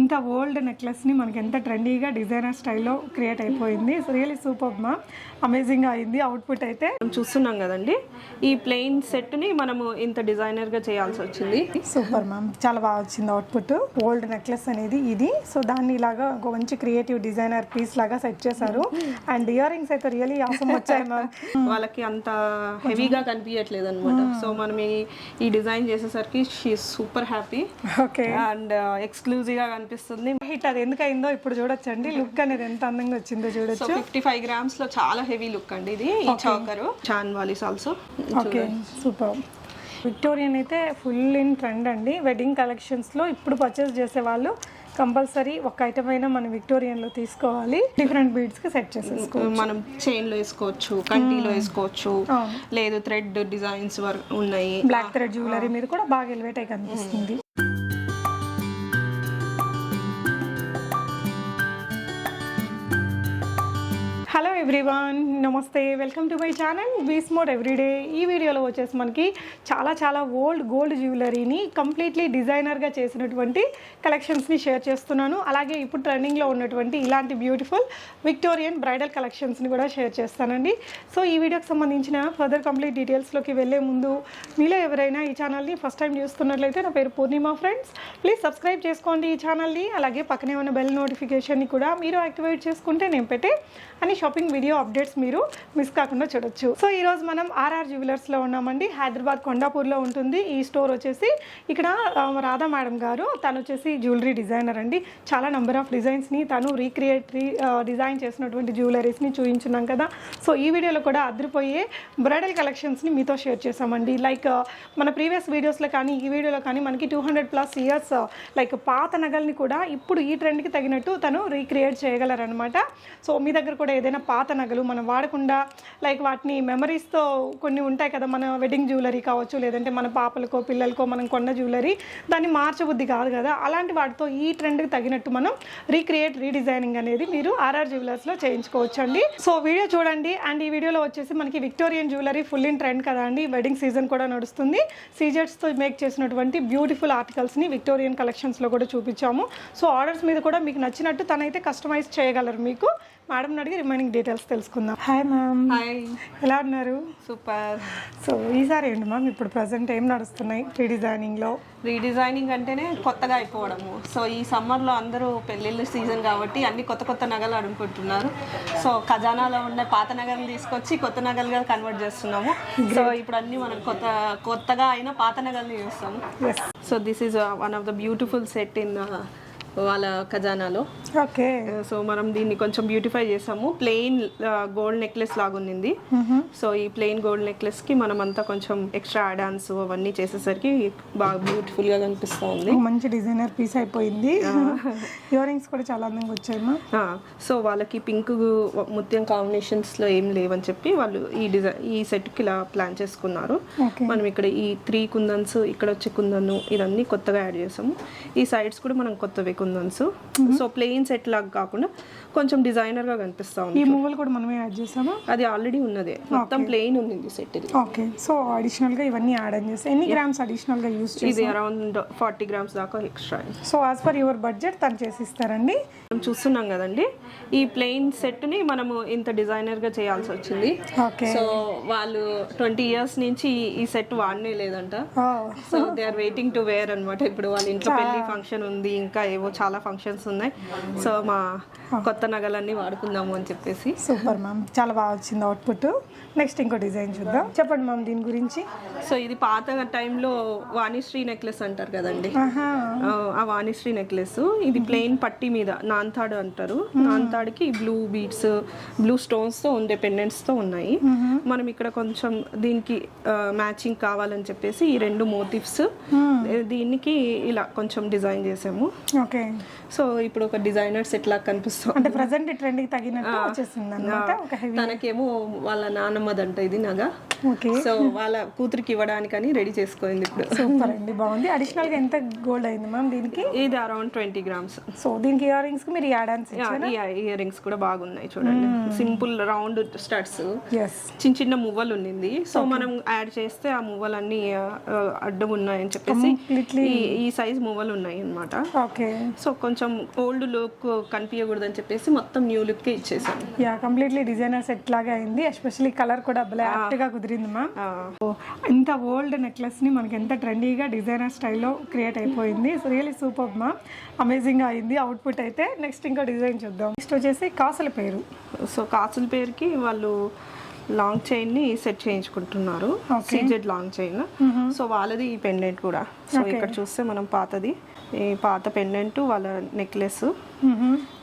ఇంత ఓల్డ్ నెక్లెస్ని మనకి ఎంత ట్రెండీగా డిజైనర్ స్టైల్లో క్రియేట్ అయిపోయింది. సో రియల్లీ సూపర్ మా, అమేజింగ్గా అయింది అవుట్పుట్ అయితే. చూస్తున్నాం కదండి, ఈ ప్లెయిన్ సెట్ని మనము ఇంత డిజైనర్గా చేయాల్సి వచ్చింది. సూపర్ మ్యామ్, చాలా బాగా వచ్చింది అవుట్పుట్. ఓల్డ్ నెక్లెస్ అనేది ఇది. సో దాన్ని ఇలాగా ఒక మంచి క్రియేటివ్ డిజైనర్ పీస్ లాగా సెట్ చేశారు. అండ్ ఇయర్ రింగ్స్ అయితే రియల్లీ ఆసమ్ వచ్చాయి మ్యామ్. వాళ్ళకి అంత హెవీగా కనిపించట్లేదు అనమాట. సో మనం ఈ డిజైన్ చేసేసరికి she super happy. Okay. And exclusive గా కనిపిస్తుంది. హిట్ అది ఎందుకైందో ఇప్పుడు చూడొచ్చండి. లుక్ అనేది ఎంత అందంగా వచ్చిందో చూడొచ్చు. 55 grams లో చాలా హెవీ లుక్ అండి ఇది. ఈ చౌకరు చాన్ వాలీస్ ఆల్సో. Okay, super. విక్టోరియన్ అయితే ఫుల్ ఇన్ ట్రెండ్ అండి. వెడ్డింగ్ కలెక్షన్స్లో ఇప్పుడు పర్చేస్ చేసే వాళ్ళు కంపల్సరీ ఒక ఐటమ్ అయినా మనం విక్టోరియన్లో తీసుకోవాలి. డిఫరెంట్ బీడ్స్కి సెట్ చేసేసుకోవచ్చు. మనం చైన్లో వేసుకోవచ్చు, కంటిలో వేసుకోవచ్చు, లేదు థ్రెడ్ డిజైన్స్ ఉన్నాయి. బ్లాక్ థ్రెడ్ జ్యువెలరీ మీద కూడా బాగా ఎలివేట్ అయి కనిపిస్తుంది. హలో ఎవ్రీవన్, నమస్తే, welcome to my channel be smart everyday. ఈ వీడియోలో వచ్చేసి మనకి చాలా ఓల్డ్ గోల్డ్ జ్యువెలరీని కంప్లీట్లీ డిజైనర్గా చేసినటువంటి కలెక్షన్స్ని షేర్ చేస్తున్నాను. అలాగే ఇప్పుడు ట్రెండింగ్లో ఉన్నటువంటి ఇలాంటి బ్యూటిఫుల్ విక్టోరియన్ బ్రైడల్ కలెక్షన్స్ని కూడా షేర్ చేస్తానండి. సో ఈ వీడియోకి సంబంధించిన ఫర్దర్ కంప్లీట్ డీటెయిల్స్లోకి వెళ్ళే ముందు మీలో ఎవరైనా ఈ ఛానల్ని ఫస్ట్ టైం చూస్తున్నట్లయితే, నా పేరు పూర్ణిమ ఫ్రెండ్స్, ప్లీజ్ సబ్స్క్రైబ్ చేసుకోండి ఈ ఛానల్ని. అలాగే పక్కనే ఉన్న బెల్ నోటిఫికేషన్ని కూడా మీరు యాక్టివేట్ చేసుకుంటే నేను పెట్టే అని షాపింగ్ వీడియో అప్డేట్స్ మీరు మిస్ కాకుండా చూడొచ్చు. సో ఈరోజు మనం RR జ్యువెలర్స్లో ఉన్నామండి. హైదరాబాద్ కొండాపూర్లో ఉంటుంది ఈ స్టోర్ వచ్చేసి. ఇక్కడ రాధా మేడం గారు, తను వచ్చేసి జ్యువెలరీ డిజైనర్ అండి. చాలా నెంబర్ ఆఫ్ డిజైన్స్ని తను డిజైన్ చేసినటువంటి జ్యువెలరీస్ని చూపించున్నాం కదా. సో ఈ వీడియోలో కూడా అదిరిపోయే బ్రైడల్ కలెక్షన్స్ని మీతో షేర్ చేసామండి. లైక్ మన ప్రీవియస్ వీడియోస్లో కానీ ఈ వీడియోలో కానీ మనకి 200+ ఇయర్స్ లైక్ పాత నగల్ని కూడా ఇప్పుడు ఈ ట్రెండ్కి తగినట్టు తను రీక్రియేట్ చేయగలరనమాట. సో మీ దగ్గర కూడా ఏదైనా పాత నగలు మనం వాడకుండా లైక్ వాటిని మెమరీస్తో కొన్ని ఉంటాయి కదా, మన వెడ్డింగ్ జ్యువెలరీ కావచ్చు, లేదంటే మన పాపలకో పిల్లలకో మనం కొన్న జ్యువెలరీ దాన్ని మార్చబుద్ధి కాదు కదా, అలాంటి వాటితో ఈ ట్రెండ్కి తగినట్టు మనం రీడిజైనింగ్ అనేది మీరు RR జ్యువెలర్స్లో చేయించుకోవచ్చు అండి. సో వీడియో చూడండి. అండ్ ఈ వీడియోలో వచ్చేసి మనకి Victorian jewellery full in trend కదా అండి, వెడ్డింగ్ సీజన్ కూడా నడుస్తుంది. సీజెట్స్తో మేక్ చేసినటువంటి బ్యూటిఫుల్ ఆర్టికల్స్ని విక్టోరియన్ కలెక్షన్స్లో కూడా చూపించాము. సో ఆర్డర్స్ మీద కూడా మీకు నచ్చినట్టు తనైతే కస్టమైజ్ చేయగలరు. మీకు మేడం అడిగి రిమైనింగ్ డీటెయిల్స్ తెలుసుకుందాం. Hi ma'am. హాయ్, ఎలా ఉన్నారు? సూపర్. సో ఈసారి ఏంటి మ్యామ్ ఇప్పుడు ప్రజెంట్ ఏం నడుస్తున్నాయి రీడిజైనింగ్ అంటేనే కొత్తగా అయిపోవడము. సో ఈ సమ్మర్లో అందరూ పెళ్ళిళ్ళ సీజన్ కాబట్టి అన్ని కొత్త నగలు అడుగుకుంటున్నారు. సో ఖజానాలో ఉన్న పాత నగలు తీసుకొచ్చి కొత్త నగలుగా కన్వర్ట్ చేస్తున్నాము. సో ఇప్పుడు అన్ని మనం కొత్తగా అయినా పాత నగల్ని చూస్తాము. So this is one of the beautiful set in వాళ్ళ ఖజానాలో. ఓకే. సో మనం దీన్ని కొంచెం బ్యూటిఫై చేసాము. ప్లెయిన్ గోల్డ్ నెక్లెస్ లాగా ఉంది. సో ఈ ప్లెయిన్ గోల్డ్ నెక్లెస్ కి మనం అంతా కొంచెం ఎక్స్ట్రా యాడాన్స్ అవన్నీ చేసేసరికి బాగా బ్యూటిఫుల్ గా కనిపిస్తూ ఉంది. మంచి డిజైనర్ పీస్ అయిపోయింది. ఇయర్ రింగ్స్ కూడా చాలా అందంగా వచ్చాయి. సో వాళ్ళకి పింక్ ముత్యం కాంబినేషన్స్ లో ఏం లేవని చెప్పి వాళ్ళు ఈ సెట్ కి ఇలా ప్లాన్ చేసుకున్నారు. మనం ఇక్కడ ఈ 3 కుందన్స్, ఇక్కడ వచ్చే కుందను, ఇదన్నీ కొత్తగా యాడ్ చేసాము. ఈ సైడ్స్ కూడా మనం కొత్తవి కుందన్స్. సో ప్లెయిన్ సెట్ లాగా కాకుండా కొంచెం డిజైనర్ గా కనిపిస్తా ఉంది. ఈ మూవల్ కూడా మనమే యాడ్ చేసాము. అది ఆల్రెడీ ఉన్నదే, మొత్తం ప్లెయిన్ ఉంది సెట్ ఇది. ఓకే. సో అడిషనల్ గా ఇవన్నీ యాడ్ చేసి ఎన్ని గ్రామ్స్ అడిషనల్ గా యూస్ చేసి? ఇది అరౌండ్ 40 grams దాకా extra. So as per your budget తను చేసి ఇస్తారండి. మనం చూస్తున్నాం కదండి, ఈ ప్లెయిన్ సెట్ ని మనము ఇంత డిజైనర్ గా చేయాల్సి వచ్చింది. సో వాళ్ళు 20 years నుంచి ఈ సెట్ వాడనే లేదంట. So they are waiting to wear అనమాట. ఇప్పుడు వాళ్ళ ఇంట్లో పెళ్లి ఫంక్షన్ ఉంది, ఇంకా ఏవో చాలా ఫంక్షన్స్ ఉన్నాయి. సో మా కొత్త నగలన్నీ వాడుకుందాము అని చెప్పేసి. సూపర్ మ్యామ్, చాలా బాగా వచ్చింది అవుట్పుట్. నెక్స్ట్ ఇంకో డిజైన్ చూద్దాం. చెప్పండి మ్యామ్ దీని గురించి. సో ఇది పాత టైంలో వాణిశ్రీ నెక్లెస్ అంటారు కదండి, ఆ వాణిశ్రీ నెక్లెస్. ఇది ప్లెయిన్ పట్టి మీద నాన్తాడు అంటారు. నాన్తాడికి బ్లూ బీడ్స్, బ్లూ స్టోన్స్ తో ఉండే పెండెంట్స్ తో ఉన్నాయి. మనం ఇక్కడ కొంచెం దీనికి మ్యాచింగ్ కావాలని చెప్పేసి ఈ 2 మోటివ్స్ దీనికి ఇలా కొంచెం డిజైన్ చేసాము. ఓకే. సో ఇప్పుడు ఒక డిజైన్ డిజైనర్ సెట్ లాగా కనిపిస్తుంది. అంటే ప్రెసెంట్ ట్రెండ్ కి తగినట్టు వచ్చేసింది అన్నమాట. ఒక హెవీ. తనకేమో వాళ్ళ నాన్నమ్మదంట ఇది నగ. ఓకే. సో వాళ్ళ కూతురికి ఇవ్వడానికని రెడీ చేసుకోయింది ఇప్పుడు. సూపర్ అండి, బాగుంది. అడిషనల్ గా ఎంత గోల్డ్ అయింది మ్యామ్ దీనికి? ఇది అరౌండ్ 20 grams. సో దీనికి ఇయర్ రింగ్స్ కి మీరు యాడ్ ఆన్స్ ఇచ్చారా? ఇయర్ రింగ్స్ కూడా బాగున్నాయి చూడండి. సింపుల్ రౌండ్ స్టడ్స్, చిన్న చిన్న మువ్వలు ఉన్నింది. సో మనం యాడ్ చేస్తే ఆ మువ్వలన్నీ అడ్డం ఉన్నాయని చెప్పేసి ఈ సైజ్ మువ్వలు ఉన్నాయి అన్నమాట. ఓకే. సో కొంచెం ఓల్డ్ లుక్ కనిపించకూడదని చెప్పేసి మొత్తం న్యూ లుక్ కే ఇచ్చేసాను. యా, కంప్లీట్లీ డిజైనర్ సెట్ లాగా అయింది. ఎస్పెషల్లీ కలర్ కూడా బ్లాక్ గా కుదిరింది మ్యామ్. ఇంత ఓల్డ్ నెక్లెస్ ని మనకి ఎంత ట్రెండీగా డిజైనర్ స్టైల్లో క్రియేట్ అయిపోయింది. So really super ma'am, amazing గా అయింది అవుట్పుట్ అయితే. నెక్స్ట్ ఇంకో డిజైన్ చూద్దాం. నెక్స్ట్ వచ్చేసి కాసుల పేరు. సో కాసుల పేరుకి వాళ్ళు లాంగ్ చైన్ ని సెట్ చేయించుకుంటున్నారు, సీజెడ్ లాంగ్ చైన్. సో వాళ్ళది ఈ పెండెంట్ కూడా. సో ఇక్కడ చూస్తే మనం పాతది, ఈ పాత పెండెంట్ వాళ్ళ నెక్లెస్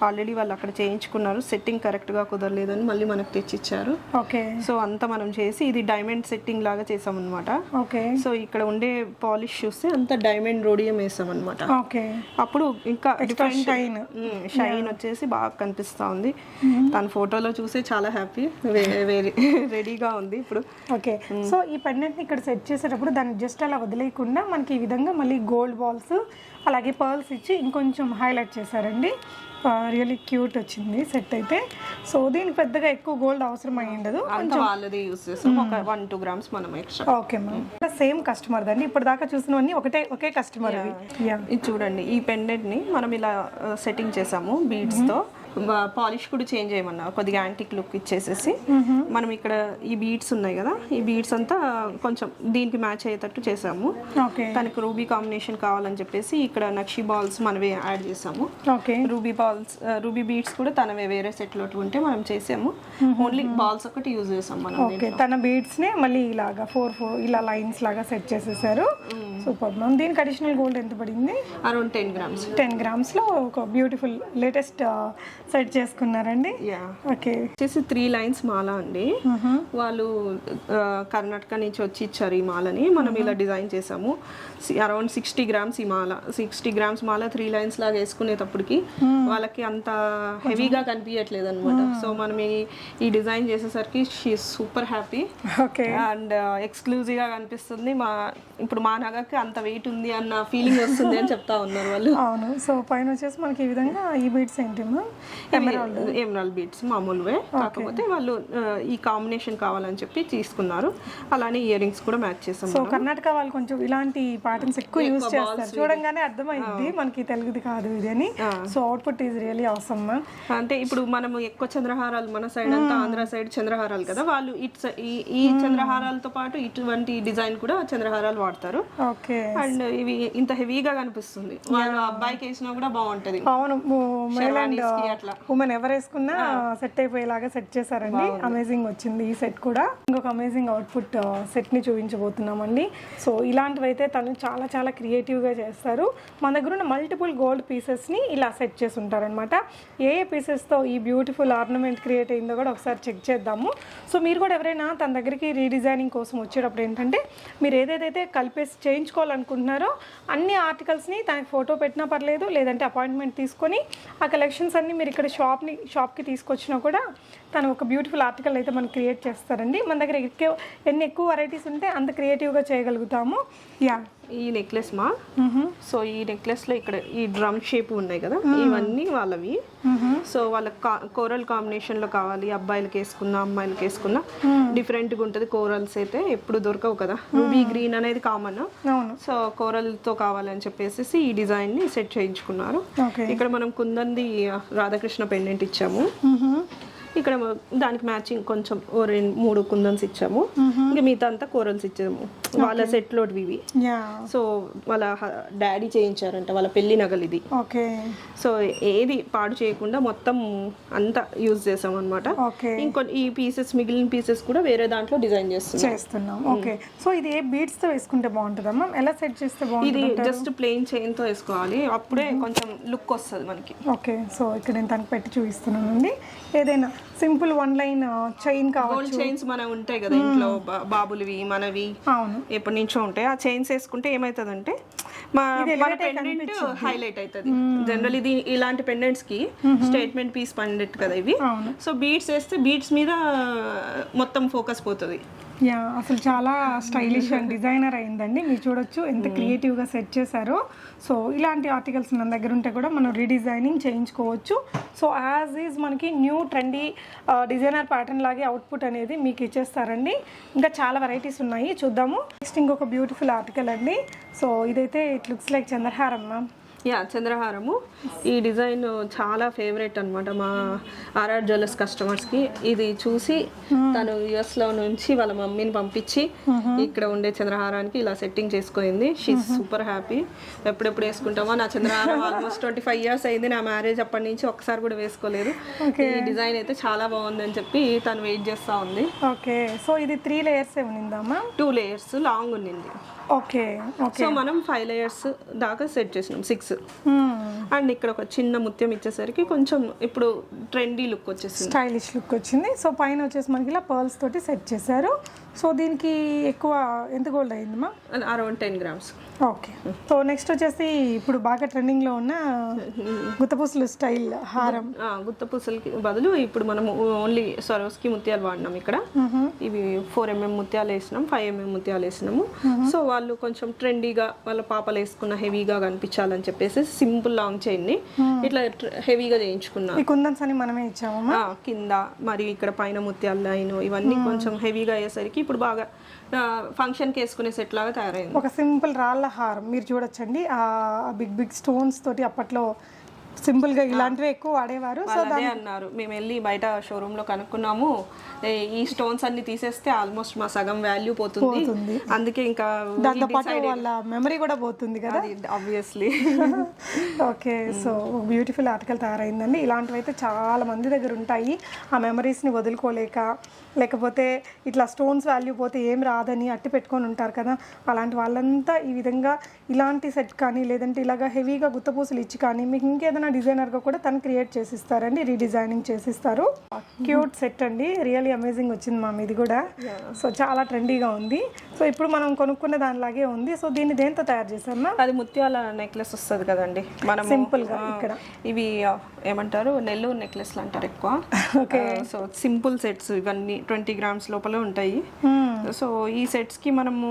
ఆల్రెడీ వాళ్ళు అక్కడ చేయించుకున్నారు. సెట్టింగ్ కరెక్ట్ గా కుదరలేదని మళ్ళీ మనకు తెచ్చిచ్చారు. ఓకే. సో అంతా మనం చేసి ఇది డైమండ్ సెట్టింగ్ లాగా చేసాం అనమాట. ఓకే. సో ఇక్కడ ఉండే పాలిష్ చూస్తే అంత డైమండ్ రోడియం వేసాం అనమాట. ఓకే. అప్పుడు ఇంకా షైన్ వచ్చేసి బాగా కనిపిస్తా ఉంది. తన ఫోటోలో చూసి చాలా హ్యాపీ, రెడీగా ఉంది ఇప్పుడు. ఓకే. సో ఈ పెండెంట్ ని ఇక్కడ సెట్ చేసేటప్పుడు దాన్ని జస్ట్ అలా వదిలేయకుండా మనకి ఈ విధంగా మళ్ళీ గోల్డ్ బాల్స్ అలాగే పర్ల్స్ ఇచ్చి ఇంకొంచెం హైలైట్ చేశారండి. రియల్లీ క్యూట్ వచ్చింది సెట్ అయితే. సో దీనికి పెద్దగా ఎక్కువ గోల్డ్ అవసరం అయ్యి ఉండదు, వాళ్ళది యూస్ చేస్తాం. ఒక 1-2 grams మనం extra. Okay ma'am. Same customer దండి, ఇప్పుడు దాకా చూసినవన్నీ ఒకే కస్టమర్. ఇది చూడండి, ఈ పెండెంట్ ని మనం ఇలా సెట్టింగ్ చేసాము బీడ్స్ తో. పాలిష్ కూడా చేంజ్ చేయమన్నారు, కొద్దిగా యాంటిక్ లుక్ ఇచ్చేసేసి. మనం ఇక్కడ ఈ బీడ్స్ ఉన్నాయి కదా, ఈ బీడ్స్ అంతా కొంచెం దీనికి మ్యాచ్ అయ్యేటట్టు చేసాము. తనకు రూబీ కాంబినేషన్ కావాలని చెప్పేసి ఇక్కడ నక్షి బాల్స్ మనమే యాడ్ చేసాము. రూబీ బీడ్స్ కూడా తనవే వేరే సెట్ లో ఉంటే మనం చేసాము. ఓన్లీ బాల్స్ ఒకటి యూజ్ చేసాం మనం. తన బీడ్స్ నే మళ్ళీ ఇలాగా 4 ఇలా లైన్స్ లాగా సెట్ చేసేసారు. Super ma'am. దీనికి అడిషనల్ గోల్డ్ ఎంత పడింది? Around 10 grams. 10 grams లో ఒక బ్యూటిఫుల్ లేటెస్ట్ సెట్ చేసుకున్నారండి. ఓకే. వచ్చేసి 3 lines మాల అండి. వాళ్ళు కర్ణాటక నుంచి వచ్చి ఇచ్చారు ఈ మాలని. మనం ఇలా డిజైన్ చేసాము. అరౌండ్ 60 grams ఈ మాల. 60 grams మాల 3 lines లాగా వేసుకునేటప్పటికి వాళ్ళకి అంత హెవీగా కనిపించట్లేదు అనమాట. సో మనం ఈ డిజైన్ చేసేసరికి she super happy. And exclusive గా కనిపిస్తుంది. ఇప్పుడు మా నగకి అంత వెయిట్ ఉంది అన్న ఫీలింగ్ వస్తుంది అని చెప్తా ఉన్నారు వాళ్ళు. అవును. సో పైన వచ్చేసి మనకి ఈ విధంగా ఈ బీడ్స్ ఏంటి ఎమరాల్డ్ బీడ్స్ మామూలువే, కాకపోతే వాళ్ళు ఈ కాంబినేషన్ కావాలని చెప్పి తీసుకున్నారు. అలానే ఇయర్ రింగ్స్ కూడా మ్యాచ్ చేసాం. సో కర్ణాటక వాళ్ళు కొంచెం ఇలాంటి ప్యాటర్న్స్ ఎక్కువ యూజ్ చేస్తారు, చూడంగానే అర్థమైంది మనకి తెలుగుది కాదు ఇది అని. So output is really awesome ma'am. అంటే ఇప్పుడు మనం ఎక్కువ చంద్రహారాలు, మన సైడ్ అంతా ఆంధ్ర సైడ్ చంద్రహారాలు కదా, వాళ్ళు ఈ చంద్రహారాలతో పాటు ఇటువంటి డిజైన్ కూడా చంద్రహారాలు వాడతారు. ఓకే. అండ్ ఇవి ఇంత హెవీగా కనిపిస్తుంది, వాళ్ళ అబ్బాయికి వేసినా కూడా బాగుంటది. అవును, ఉమెన్ ఎవరు వేసుకున్నా సెట్ అయిపోయేలాగా సెట్ చేశారండి. అమేజింగ్ వచ్చింది ఈ సెట్ కూడా. ఇంకొక అమేజింగ్ అవుట్పుట్ సెట్ ని చూపించబోతున్నామండి. సో ఇలాంటివి అయితే తను చాలా చాలా క్రియేటివ్ గా చేస్తారు. మన దగ్గర ఉన్న మల్టిపుల్ గోల్డ్ పీసెస్ ని ఇలా సెట్ చేసి ఉంటారనమాట. ఏ పీసెస్ తో ఈ బ్యూటిఫుల్ ఆర్నమెంట్ క్రియేట్ అయిందో కూడా ఒకసారి చెక్ చేద్దాము. సో మీరు కూడా ఎవరైనా తన దగ్గరికి రీడిజైనింగ్ కోసం వచ్చేటప్పుడు ఏంటంటే మీరు ఏదైతే కలిపేసి చేయించుకోవాలనుకుంటున్నారో అన్ని ఆర్టికల్స్ ని తనకి ఫోటో పెట్టినా పర్లేదు, లేదంటే అపాయింట్మెంట్ తీసుకొని ఆ కలెక్షన్స్ అన్ని మీరు ఇక్కడ షాప్కి తీసుకొచ్చినా కూడా తను ఒక బ్యూటిఫుల్ ఆర్టికల్ అయితే మనం క్రియేట్ చేస్తారండి. మన దగ్గర ఎన్ని ఎక్కువ వెరైటీస్ ఉంటే అంత క్రియేటివ్గా చేయగలుగుతాము. ఈ నెక్లెస్ సో ఈ నెక్లెస్ లో ఇక్కడ ఈ డ్రమ్ షేప్ ఉన్నాయి కదా, ఇవన్నీ వాళ్ళవి. సో వాళ్ళ కోరల్ కాంబినేషన్ లో కావాలి, అబ్బాయిలకి వేసుకున్నా అమ్మాయిలకి వేసుకున్నా డిఫరెంట్ గా ఉంటది. కోరల్స్ అయితే ఎప్పుడు దొరకవు కదా, రూబీ గ్రీన్ అనేది కామన్. సో కోరల్ తో కావాలని చెప్పేసి ఈ డిజైన్ ని సెట్ చేయించుకున్నారు. ఇక్కడ మనం కుందంది రాధాకృష్ణ పెండెంట్ ఇచ్చాము. ఇక్కడ దానికి మ్యాచింగ్ కొంచెం 2-3 కుందన్స్ ఇచ్చాము. ఇంకా మిగతా అంతా కోరల్స్ ఇచ్చాము. వాళ్ళ సెట్ లోటివి ఇవి. సో వాళ్ళ డాడీ చేయించారంట, వాళ్ళ పెళ్లి నగలు ఇది. సో ఏది పాడు చేయకుండా మొత్తం అంతా యూజ్ చేసాం అనమాట. ఈ పీసెస్, మిగిలిన పీసెస్ కూడా వేరే దాంట్లో డిజైన్ చేస్తున్నాం. సో ఇది ఏ బీడ్స్ తో వేసుకుంటే బాగుంటుందమ్మా? ఎలా సెట్ చేస్తే బాగుంటుంది? ఇది జస్ట్ ప్లెయిన్ చైన్ తో వేసుకోవాలి, అప్పుడే కొంచెం లుక్ వస్తుంది మనకి. సో ఇక్కడ నేను తనకు పెట్టి చూపిస్తున్నానండి. ఏదైనా సింపుల్ 1 లైన్ చైన్ కావాలి. గోల్డ్ చైన్స్ మనవి ఉంటాయి కదా ఇంట్లో, బాబులవి మనవి ఎప్పటి నుంచో ఉంటాయి. ఆ చైన్స్ వేసుకుంటే ఏమవుతుందంటే మన పెండెంట్ హైలైట్ అవుతుంది. జనరల్ ఇది ఇలాంటి పెండెంట్స్ కి స్టేట్మెంట్ పీస్ పెండెంట్ కదా ఇవి. సో బీడ్స్ వేస్తే బీడ్స్ మీద మొత్తం ఫోకస్ పోతుంది. యా, అసలు చాలా స్టైలిష్ అండ్ డిజైనర్ అయిందండి. మీరు చూడొచ్చు ఎంత క్రియేటివ్గా సెట్ చేశారో. సో ఇలాంటి ఆర్టికల్స్ మన దగ్గర ఉంటే కూడా మనం రీడిజైనింగ్ చేయించుకోవచ్చు. సో యాజ్ ఈజ్ మనకి న్యూ ట్రెండీ డిజైనర్ ప్యాటర్న్ లాగే అవుట్పుట్ అనేది మీకు ఇచ్చేస్తారండి. ఇంకా చాలా వెరైటీస్ ఉన్నాయి, చూద్దాము. నెక్స్ట్ ఇంకొక బ్యూటిఫుల్ ఆర్టికల్ అండి. సో ఇదైతే it looks like chandraharam ma'am. Yeah, చంద్రహారము. ఈ డిజైన్ చాలా ఫేవరెట్ అనమాట మా RR జ్యువెలర్స్ కస్టమర్స్కి. ఇది చూసి తను యుఎస్లో నుంచి వాళ్ళ మమ్మీని పంపించి ఇక్కడ ఉండే చంద్రహారానికి ఇలా సెట్టింగ్ చేసుకుంది. She super happy. ఎప్పుడెప్పుడు వేసుకుంటామో. నా చంద్రహారం ఆల్మోస్ట్ 25 years అయింది. నా మ్యారేజ్ అప్పటి నుంచి ఒక్కసారి కూడా వేసుకోలేదు. ఈ డిజైన్ అయితే చాలా బాగుందని చెప్పి తను వెయిట్ చేస్తూ ఉంది. ఓకే, సో ఇది 3 layers ఉన్నిందమ్మా? 2 layers లాంగ్ ఉన్నింది. Okay okay. సో మనం 5 layers దాకా సెట్ చేసినాం, 6. అండ్ ఇక్కడ ఒక చిన్న ముత్యం ఇచ్చేసరికి కొంచెం ఇప్పుడు ట్రెండీ లుక్ వచ్చేసింది, స్టైలిష్ లుక్ వచ్చింది. సో పైన వచ్చేసి మనకి ఇలా పర్ల్స్ తోటి సెట్ చేశారు. సో దీనికి ఎక్కువ ఎంత గోల్డ్ అయిందమ్మా? Around 10 grams. Okay. So next వచ్చేసి ఇప్పుడు బాగా ట్రెండింగ్లో ఉన్న గుత్తపూసలు స్టైల్ హారం. గుత్తపూసలకి బదులు ఇప్పుడు మనము ఓన్లీ సరోస్కి ముత్యాలు వాడినాం. ఇక్కడ ఇవి 4 mm ముత్యాలు వేసినాం, 5 mm ముత్యాలు వేసినాము. సో వాళ్ళు కొంచెం ట్రెండీగా వాళ్ళ పాపలు వేసుకున్న హెవీగా కనిపించాలని చెప్పేసి సింపుల్ లాంగ్ చైన్ ని ఇట్లా హెవీగా చేయించుకున్నాం. ఈ కుందన్స్ అని మనమే ఇచ్చామమ్మా. కింద మరి ఇక్కడ పైన ముత్యాలు లైన్ ఇవన్నీ కొంచెం హెవీగా అయ్యేసరికి ఇప్పుడు బాగా ఫంక్షన్కి వేసుకునే సెట్ లాగా తయారైంది. ఒక సింపుల్ రాళ్ళ హారం మీరు చూడొచ్చండి. ఆ బిగ్ బిగ్ స్టోన్స్ తోటి అప్పట్లో సింపుల్ గా ఇలాంటివి ఎక్కువ వాడేవారు. సో అదే అన్నారు. మేము వెళ్ళి బయట షోరూమ్ లో కనుక్కున్నాము, ఈ స్టోన్స్ అన్ని తీసేస్తే ఆల్మోస్ట్ మా సగం వాల్యూ పోతుంది. అందుకే ఇంకా దాంతో పాటు వాళ్ళ మెమరీ కూడా పోతుంది కదా, obviously. Okay, so beautiful article తయారైందండి. ఇలాంటివి అయితే చాలా మంది దగ్గర ఉంటాయి. ఆ మెమరీస్ని వదులుకోలేక, లేకపోతే ఇట్లా స్టోన్స్ వాల్యూ పోతే ఏం రాదని అట్టి పెట్టుకొని ఉంటారు కదా, అలాంటి వాళ్ళంతా ఈ విధంగా ఇలాంటి సెట్ కానీ లేదంటే ఇలాగా హెవీగా గుత్తపూసలు ఇచ్చి కానీ మీకు ఇంకేదైనా డిజైనర్గా కూడా తను క్రియేట్ చేసిస్తారండి, రీడిజైనింగ్ చేసిస్తారు. క్యూట్ సెట్ అండి, రియల్లీ అమేజింగ్ వచ్చింది మామ్ ఇది కూడా. సో చాలా ట్రెండీగా ఉంది. సో ఇప్పుడు మనం కొనుక్కున్న దానిలాగే ఉంది. సో దీన్ని దేంతో తయారు చేసామా? అది ముత్యాల నెక్లెస్ వస్తుంది కదండి, మనం సింపుల్గా ఇక్కడ ఇవి ఏమంటారు నెల్లూరు నెక్లెస్లు అంటారు ఎక్కువ. ఓకే, సో సింపుల్ సెట్స్ ఇవన్నీ 20 grams లోపలే ఉంటాయి. సో ఈ సెట్స్కి మనము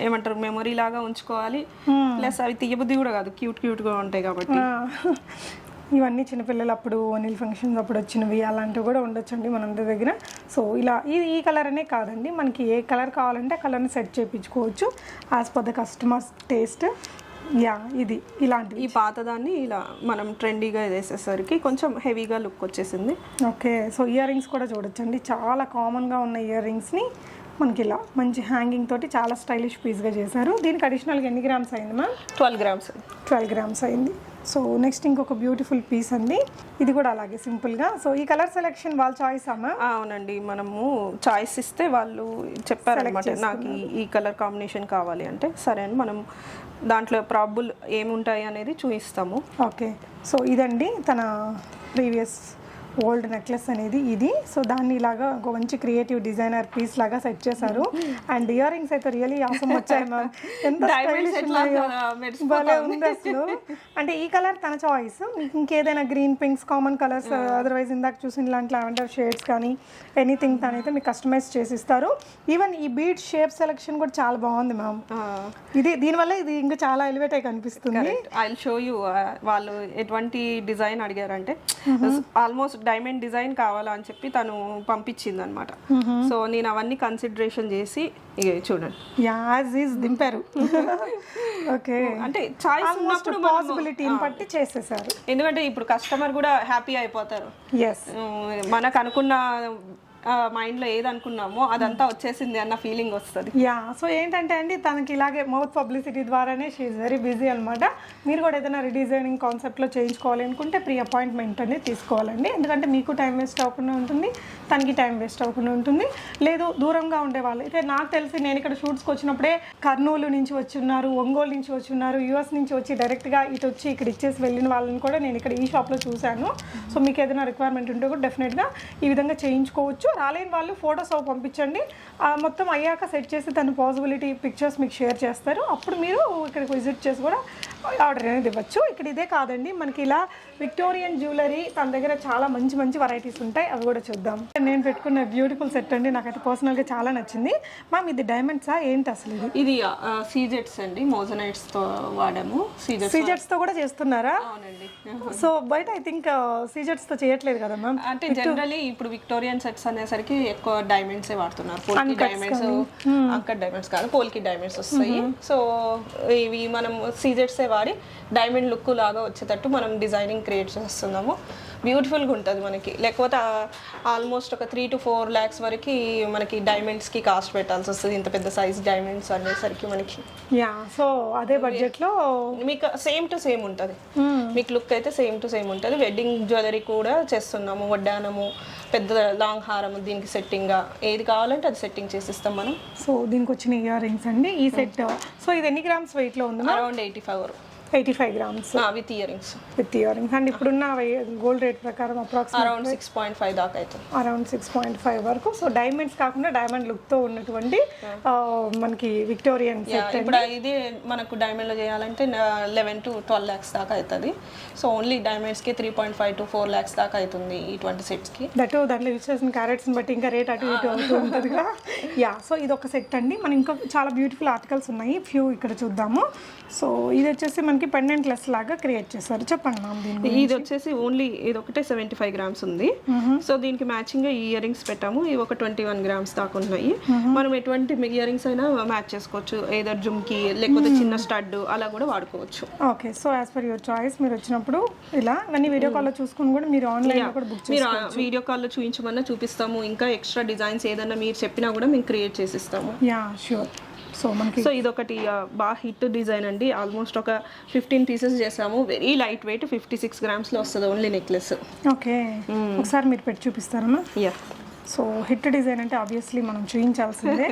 ఏమంటారు మెమొరీ లాగా ఉంచుకోవాలి, ప్లస్ అవి తీయబుద్ధి కూడా కాదు, క్యూట్గా ఉంటాయి కాబట్టి. ఇవన్నీ చిన్నపిల్లలు అప్పుడు అనిల్ ఫంక్షన్స్ అప్పుడు వచ్చినవి అలాంటివి కూడా ఉండొచ్చండి మనందరి దగ్గర. సో ఇలా ఈ కలర్ అనే కాదండి, మనకి ఏ కలర్ కావాలంటే ఆ కలర్ని సెట్ చేయించుకోవచ్చు as per the customers taste. Yeah, ఇది ఇలాంటి ఈ పాతదాన్ని ఇలా మనం ట్రెండీగా వేసేసరికి కొంచెం హెవీగా లుక్ వచ్చేసింది. ఓకే, సో ఇయర్ రింగ్స్ కూడా చూడొచ్చండి. చాలా కామన్గా ఉన్న ఇయర్ రింగ్స్ని మనకి ఇలా మంచి హ్యాంగింగ్ తోటి చాలా స్టైలిష్ పీస్గా చేశారు. దీనికి అడిషనల్గా ఎన్ని గ్రామ్స్ అయింది మ్యామ్? 12 grams అయింది. సో నెక్స్ట్ ఇంకొక బ్యూటిఫుల్ పీస్ అండి, ఇది కూడా అలాగే సింపుల్గా. సో ఈ కలర్ సెలెక్షన్ వాళ్ళ చాయిస్ అమ్మా? అవునండి, మనము చాయిస్ ఇస్తే వాళ్ళు చెప్పారనమాట నాకు ఈ కలర్ కాంబినేషన్ కావాలి అంటే, సరే అని మనం దాంట్లో ప్రాబుల్ ఏముంటాయి అనేది చూపిస్తాము. ఓకే, సో ఇదండి తన ప్రీవియస్ ఓల్డ్ నెక్లెస్ అనేది ఇది. సో దాన్ని ఇలాగా ఒక మంచి క్రియేటివ్ డిజైనర్ పీస్ లాగా సెట్ చేశారు. అండ్ ఇయర్ రింగ్స్ అయితే రియల్లీ ఆసమ్ వచ్చాయి మ్యామ్, ఎంత స్టైలిష్ ఉన్నాయో, భలే ఉంది అసలు. అంటే ఈ కలర్ తన చాయిస్, మీకు ఇంకేదైనా green pinks common colours otherwise ఇందాక చూసిన ఇలాంటి లావెండర్ షేడ్స్ కానీ ఎనీథింగ్ తనైతే మీకు కస్టమైజ్ చేసిస్తారు. ఈవెన్ ఈ బీడ్ షేప్ సెలెక్షన్ కూడా చాలా బాగుంది మ్యామ్. ఇది దీనివల్ల ఇది ఇంకా చాలా ఎలివేట్ అయి కనిపిస్తుంది. I will show you. వాళ్ళు ఎటువంటి డిజైన్ అడిగారంటే ఆల్మోస్ట్ డైమండ్ డిజైన్ కావాలా అని చెప్పి తను పంపించింది అనమాట. సో నేను అవన్నీ కన్సిడరేషన్ చేసి ఇక చూడండి యాజ్ ఈజ్ దింపారు. ఓకే, అంటే చాయిస్ ఉన్నప్పుడు పాసిబిలిటీని బట్టి చేసేసారు. ఎందుకంటే ఇప్పుడు కస్టమర్ కూడా హ్యాపీ అయిపోతారు. ఎస్, మనకు అనుకున్న మైండ్లో ఏది అనుకున్నామో అదంతా వచ్చేసింది అన్న ఫీలింగ్ వస్తుంది. యా, సో ఏంటంటే అండి తనకి ఇలాగే మౌత్ పబ్లిసిటీ ద్వారానే షీఈ్ వెరీ బిజీ అనమాట. మీరు కూడా ఏదైనా రీడిజైనింగ్ కాన్సెప్ట్లో చేయించుకోవాలి అనుకుంటే ప్రీ అపాయింట్మెంట్ అనేది తీసుకోవాలండి. ఎందుకంటే మీకు టైం వేస్ట్ అవ్వకుండా ఉంటుంది, తనకి టైం వేస్ట్ అవ్వకుండా ఉంటుంది. లేదు దూరంగా ఉండే వాళ్ళు అయితే, నాకు తెలిసి నేను ఇక్కడ షూట్స్కి వచ్చినప్పుడే కర్నూలు నుంచి వచ్చి ఉన్నారు, ఒంగోలు నుంచి వచ్చి ఉన్నారు, యూఎస్ నుంచి వచ్చి డైరెక్ట్గా ఇటు వచ్చి ఇక్కడ ఇచ్చేసి వెళ్ళిన వాళ్ళని కూడా నేను ఇక్కడ ఈ షాప్లో చూశాను. సో మీకు ఏదైనా రిక్వైర్మెంట్ ఉంటే కూడా డెఫినెట్గా ఈ విధంగా చేయించుకోవచ్చు. రాలేని వాళ్ళు ఫొటోస్ అవి పంపించండి, మొత్తం అయ్యాక సెట్ చేసి తన పాసిబిలిటీ పిక్చర్స్ మీకు షేర్ చేస్తారు. అప్పుడు మీరు ఇక్కడికి విజిట్ చేసి కూడా ఆర్డర్ అనేది ఇవ్వచ్చు. ఇక్కడ ఇదే కాదండి, మనకి ఇలా విక్టోరియన్ జ్యువెలరీ తన దగ్గర చాలా మంచి మంచి వెరైటీస్ ఉంటాయి, అవి కూడా చూద్దాం. నేను పెట్టుకున్న బ్యూటిఫుల్ సెట్ అండి, నాకైతే పర్సనల్గా చాలా నచ్చింది. మ్యామ్ ఇది డైమండ్సా ఏంటి అసలు? ఇది సీజెట్స్ అండి, మోజనైట్స్ తో వాడాము. సీజెట్స్ తో కూడా చేస్తున్నారా? అవునండి. సో బయట ఐ థింక్ సీజెట్స్ తో చేయట్లేదు కదా మ్యామ్. అంటే జనరల్లీ ఇప్పుడు విక్టోరియన్ సెట్స్ అనేసరికి ఎక్కువ డైమండ్స్ వాడుతున్నారు. పోల్కి డైమండ్స్, అంకర్ డైమండ్స్ కాదు, పోల్కి డైమండ్స్ వస్తాయి. సో ఇవి మనం సీజెట్సే వాడి డైమండ్ లుక్ లాగా వచ్చేటట్టు మనం డిజైనింగ్ క్రియేట్ చేస్తున్నాము. బ్యూటిఫుల్గా ఉంటుంది మనకి. లేకపోతే ఆల్మోస్ట్ ఒక 3 to 4 lakhs వరకు మనకి డైమండ్స్కి కాస్ట్ పెట్టాల్సి వస్తుంది, ఇంత పెద్ద సైజ్ డైమండ్స్ అనేసరికి మనకి. యా, సో అదే బడ్జెట్లో మీకు సేమ్ టు సేమ్ ఉంటుంది. మీకు లుక్ అయితే సేమ్ టు సేమ్ ఉంటుంది. వెడ్డింగ్ జ్యువెలరీ కూడా చేస్తున్నాము, వడ్డానము, పెద్ద లాంగ్ హారం, దీనికి సెట్టింగ్గా ఏది కావాలంటే అది సెట్టింగ్ చేసిస్తాం మనం. సో దీనికి వచ్చిన ఇయర్ రింగ్స్ అండి ఈ సెట్. సో ఇది ఎన్ని గ్రామ్స్ వెయిట్లో ఉంది? Around 85 grams with ear rings. And ఇప్పుడున్న గోల్డ్ రేట్ ప్రకారం అప్రాక్సిమేట్ అరౌండ్ 6.5 దాకా అవుతుంది. అరౌండ్ 6.5 వరకు. సో డైమండ్స్ కాకుండా డైమండ్ లుక్ తో ఉన్నటువంటి మనకి విక్టోరియన్ సెట్. ఇప్పుడు ఇది మనకు డైమండ్ లో చేయాలంటే 11 to 12 lakhs దాకా అవుతుంది. సో ఓన్లీ డైమండ్స్ కి 3.5 to 4 lakhs దాకా అవుతుంది ఈ 20 సెట్స్ కి. దాంట్లో యూజ్ చేసిన క్యారెట్స్ బట్టి ఇంకా రేట్ అటు ఇటు అవుతూ ఉంటుంది కదా. యా, సో ఇది ఒక సెట్ అండి. మనం ఇంకా చాలా బ్యూటిఫుల్ ఆర్టికల్స్ ఉన్నాయి, ఫ్యూ ఇక్కడ చూద్దాము. సో ఇది వచ్చేసి మనకి పెండెంట్ లెస్ లాగా క్రియేట్ చేశారు. చెప్పండి మ్యామ్. ఇది వచ్చేసి ఓన్లీ ఇది ఒకటే 75 grams ఉంది. సో దీనికి మ్యాచింగ్ గా ఇయర్ రింగ్స్ పెట్టాము. ఇవి ఒక 21 grams దాకా ఉన్నాయి. మనం ఎటువంటి ఇయర్ రింగ్స్ అయినా మ్యాచ్ చేసుకోవచ్చు, ఏదర్ జుమ్కి లేకపోతే చిన్న స్టడ్ అలా కూడా వాడుకోవచ్చు. Okay, so as per your choice. మీరు వచ్చినప్పుడు ఇలా అన్ని వీడియో కాల్లో చూసుకుని కూడా మీరు ఆన్లైన్ లో కూడా బుక్ చేసుకోవచ్చు. మీరు వీడియో కాల్లో చూపించమన్నా చూపిస్తాము, ఇంకా ఎక్స్ట్రా డిజైన్స్ ఏదన్నా మీరు చెప్పినా కూడా మేము క్రియేట్ చేసిస్తాము. Yeah, sure. సో ఇదొకటి బాగా హిట్ డిజైన్ అండి. ఆల్మోస్ట్ ఒక 15 pieces చేసాము. వెరీ లైట్ వెయిట్, 56 grams లో వస్తుంది ఓన్లీ నెక్లెస్. ఓకే, ఒకసారి మీరు పెట్టి చూపిస్తారమ్మా? యా. సో హిట్ డిజైన్ అంటే ఆబ్వియస్లీ మనం చూపించాల్సిందే.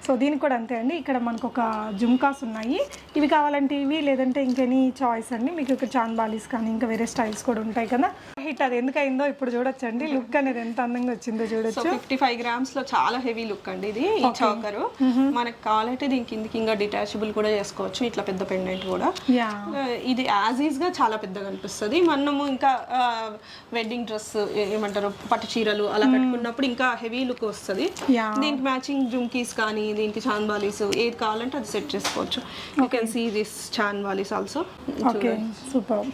సో దీనికి కూడా అంతే అండి. ఇక్కడ మనకు ఒక జుమ్కాస్ ఉన్నాయి, ఇవి కావాలంటే ఇవి, లేదంటే ఇంకెనీ చాయిస్ అండి. మీకు ఇక్కడ చాంద్బాలీస్ కానీ ఇంకా వేరే స్టైల్స్ కూడా ఉంటాయి కదా. హిట్ అది ఎందుకైందో ఇప్పుడు చూడొచ్చండి. లుక్ అనేది ఎంత అందంగా వచ్చిందో చూడొచ్చు. 55 grams లో చాలా హెవీ లుక్ అండి ఇది. ఈ చౌకర్ మనకు కావాలంటే దీని కిందికి ఇంకా డిటాచబుల్ కూడా చేసుకోవచ్చు, ఇట్లా పెద్ద పెండెంట్ కూడా. ఇది యాజ్ ఈజ్ గా చాలా పెద్దగా అనిపిస్తుంది. మనము ఇంకా వెడ్డింగ్ డ్రెస్ ఏమంటారు, పట్టు చీరలు అలా కట్టుకున్నప్పుడు ఇంకా హెవీ లుక్ వస్తుంది. దీనికి మ్యాచింగ్ జుమ్కీస్ కానీ దీనికి చాన్బాలీస్ ఏది కావాలంటే అది సెట్ చేసుకోవచ్చు. You can see this chandbalis also. Okay, super.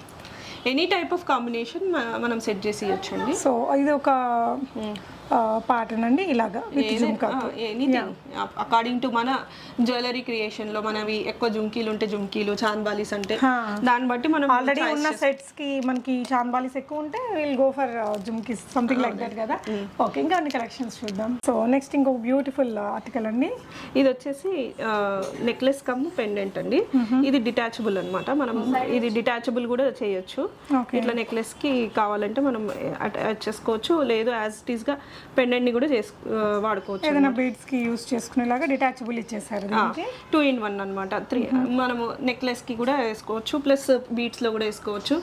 Any type of combination మనం సెట్ చేసి ఇవ్వచ్చండి. సో ఇది ఒక ప్యాటర్న్ అండి, ఇలాగా ఎనీథింగ్ అకార్డింగ్ టు మన జ్యువెలరీ క్రియేషన్ లో మనవి ఎక్కువ జుమ్కీలు ఉంటే జుమ్కీలు, చాన్బాలీస్ అంటే దాన్ని బట్టి మనం ఆల్రెడీ ఉన్న సెట్స్ కి మనకి చాన్బాలీస్ ఎక్కువ ఉంటే will go for jhumkis, something like that కదా. ఓకే, ఇంకా అన్ని కలెక్షన్స్ చూద్దాం. సో నెక్స్ట్ ఇంకొక బ్యూటిఫుల్ ఆర్టికల్ అండి. ఇది వచ్చేసి నెక్లెస్ కమ్ పెండెంట్ అండి. ఇది డిటాచబుల్ అన్నమాట. మనం ఇది డిటాచబుల్ కూడా చేయొచ్చు. ఇట్లా నెక్లెస్ కి కావాలంటే మనం అటాచ్ చేసుకోవచ్చు, లేదు యాజ్ ఇట్ ఈస్ గా పెండెంట్ ని కూడా వాడుకోవచ్చు. ఏదైనా బీడ్స్ కి యూస్ చేసుకునేలాగా డిటాచబుల్ ఇచ్చేసారు. 2 in 1 అన్నమాట. 3 మనము నెక్లెస్ కి కూడా వేసుకోవచ్చు, ప్లస్ బీడ్స్ లో కూడా వేసుకోవచ్చు.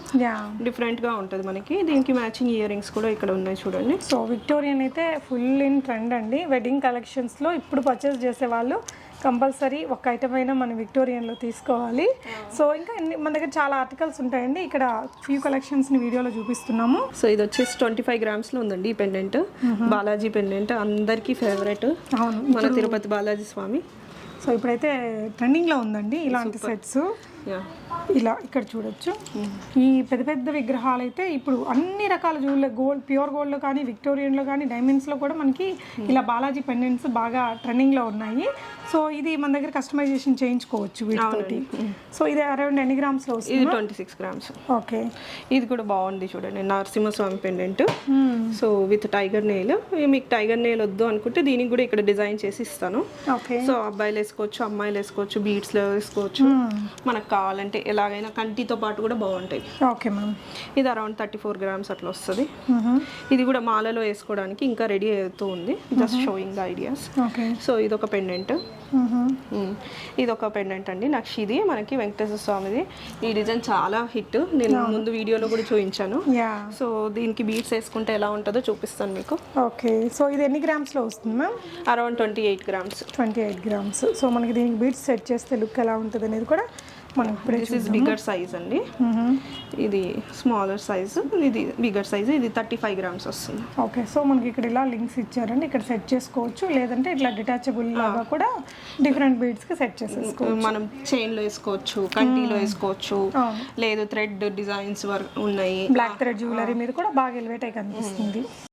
డిఫరెంట్ గా ఉంటుంది మనకి. దీనికి మ్యాచింగ్ ఇయర్ రింగ్స్ కూడా ఇక్కడ ఉన్నాయి చూడండి. సో విక్టోరియన్ అయితే ఫుల్ ఇన్ ట్రెండ్ అండి. వెడ్డింగ్ కలెక్షన్స్ లో ఇప్పుడు పర్చేస్ చేసే వాళ్ళు కంపల్సరీ ఒక ఐటమ్ అయినా మనం విక్టోరియన్లో తీసుకోవాలి. సో ఇంకా మన దగ్గర చాలా ఆర్టికల్స్ ఉంటాయండి. ఇక్కడ ఫ్యూ కలెక్షన్స్ని వీడియోలో చూపిస్తున్నాము. సో ఇది వచ్చేసి 25 grams-లో ఉందండి ఈ పెండెంట్. బాలాజీ పెండెంట్ అందరికీ ఫేవరెట్. అవును, మన తిరుపతి బాలాజీ స్వామి. సో ఇప్పుడైతే ట్రెండింగ్లో ఉందండి ఇలాంటి సెట్స్. ఇలా ఇక్కడ చూడొచ్చు. ఈ పెద్ద పెద్ద విగ్రహాలు అయితే ఇప్పుడు అన్ని రకాల జ్యువెలరీ, గోల్డ్, ప్యూర్ గోల్డ్లో కానీ విక్టోరియన్లో కానీ డైమండ్స్లో కూడా మనకి ఇలా బాలాజీ పెండెంట్స్ బాగా ట్రెండింగ్లో ఉన్నాయి. సో ఇది మన దగ్గర కస్టమైజేషన్ చేయించుకోవచ్చు వీటితోటి. సో ఇది అరౌండ్ ఎన్ని గ్రామ్స్లో వస్తుంది? ఇది 26 grams. ఓకే, ఇది కూడా బాగుంది చూడండి, Narasimhaswamy pendant. So with tiger nail. మీకు టైగర్ నెయిల్ వద్దు అనుకుంటే దీనికి కూడా ఇక్కడ డిజైన్ చేసి ఇస్తాను. ఓకే, సో అబ్బాయిలు వేసుకోవచ్చు, అమ్మాయిలు వేసుకోవచ్చు, బీడ్స్లో వేసుకోవచ్చు. మనకు కావాలంటే అంటే ఎలాగైనా కంటితో పాటు కూడా బాగుంటాయి. Okay ma'am. ఇది అరౌండ్ 34 grams అట్లా వస్తుంది. ఇది కూడా మాలలో వేసుకోవడానికి ఇంకా రెడీ అవుతూ ఉంది, just showing the ideas. Okay. So ఇది ఒక పెండెంట్, ఇది ఒక పెండెంట్ అండి. నెక్స్ట్ ఇది మనకి వెంకటేశ్వర స్వామిది. ఈ డిజైన్ చాలా హిట్, నేను ముందు వీడియోలో కూడా చూపించాను. సో దీనికి బీడ్స్ వేసుకుంటే ఎలా ఉంటుందో చూపిస్తాను మీకు. ఓకే. సో ఇది ఎన్ని గ్రామ్స్లో వస్తుంది ma'am? Around 28 grams. 28 grams. So మనకి దీనికి బీడ్స్ సెట్ చేస్తే లుక్ ఎలా ఉంటుంది అనేది కూడా మనం ఇప్పుడే దిస్ ఇస్ బిగ్గర్ సైజ్ అండి. ఇది స్మాలర్ సైజ్, ఇది బిగ్గర్ సైజ్. ఇది 35 grams వస్తుంది. ఓకే. సో మనకి ఇక్కడ ఇలా లింక్స్ ఇచ్చారండి, ఇక్కడ సెట్ చేసుకోవచ్చు, లేదంటే ఇట్లా డిటాచబుల్ లాగా కూడా డిఫరెంట్ బీడ్స్కి సెట్ చేసేసుకోవచ్చు. మనం చైన్లో వేసుకోవచ్చు, కంటిలో వేసుకోవచ్చు, లేదు థ్రెడ్ డిజైన్స్ ఉన్నాయి. బ్లాక్ థ్రెడ్ జ్యువెలరీ మీద కూడా బాగా ఎలివేట్ అయి కనిపిస్తుంది.